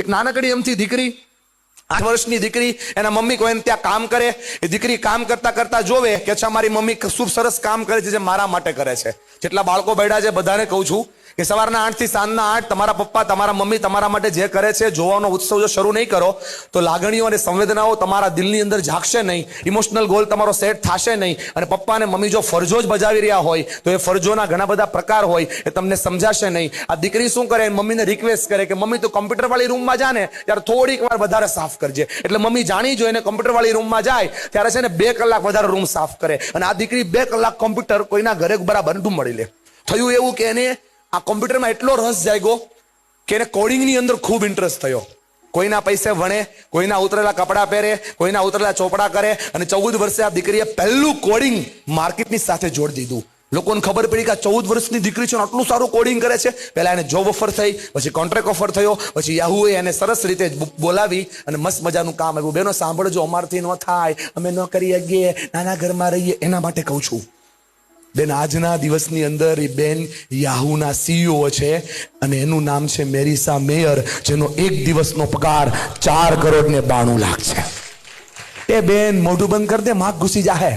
એક નાનકડી એમથી દીકરી 8 વર્ષની દીકરી એના મમ્મી કોઈ ત્યાં કામ કરે, એ દીકરી કામ કરતા કરતા જોવે કે અચ્છા મારી મમ્મી ખૂબ સરસ કામ કરે છે જે મારા માટે કરે છે. જેટલા બાળકો બેઠા છે બધાને કહું છું કે સવારના 8 થી સાંજના 8 તમારા પપ્પા તમારા મમ્મી તમારા માટે જે કરે છે જોવાનો ઉત્સવ જો શરૂ નહીં કરો તો લાગણીઓ અને સંવેદનાઓ તમારા દિલની અંદર જાગશે નહીં, ઇમોશનલ ગોલ તમારો સેટ થશે નહીં. અને પપ્પા અને મમ્મી જો ફરજો જ બજાવી રહ્યા હોય તો એ ફરજોના ઘણા બધા પ્રકાર હોય એ તમને સમજાશે નહીં. આ દીકરી શું કરે, મમ્મીને રિક્વેસ્ટ કરે કે મમ્મી તું કમ્પ્યુટર વાળી રૂમમાં જા ને ત્યારે થોડીક વાર વધારે સાફ કરજે. એટલે મમ્મી જાણી જોઈને કમ્પ્યુટર વાળી રૂમમાં જાય ત્યારે છે ને 2 કલાક વધારે રૂમ સાફ કરે. અને આ દીકરી 2 કલાક કમ્પ્યુટર કોઈના ઘરે બરાબર મળી લે. થયું એવું કે એને આ કોમ્પ્યુટરમાં એટલો રસ જાગ્યો કે એને કોડિંગની અંદર ખૂબ ઇન્ટરેસ્ટ થયો. કોઈના પૈસે ભણે, કોઈના ઉતરેલા કપડાં પહેરે, કોઈના ઉતરેલા ચોપડા કરે. અને 14 વર્ષે આ દીકરીએ પહેલું કોડિંગ માર્કેટની સાથે જોડી દીધું. લોકોને ખબર પડી કે આ 14 વર્ષની દીકરી છે આટલું સારું કોડિંગ કરે છે. પહેલા એને જોબ ઓફર થઈ, પછી કોન્ટ્રાક્ટ ઓફર થયો, પછી યાહુએ એને સરસ રીતે બોલાવી અને મસ્ત મજાનું કામ આવ્યું. બેનો સાંભળજો, અમારથી ન થાય, અમે ન કરી શકીએ, નાના ઘરમાં રહીએ, એના માટે કહું છું. બેન આજના દિવસની અંદર એ બેન યાહુના CEO છે અને એનું નામ છે મેરીસા મેયર, જેનો એક દિવસનો પગાર 4 કરોડ ને 92 લાખ છે. એ બેન મોઢું બંધ કરી દે, માગ ઘૂસી જાહે.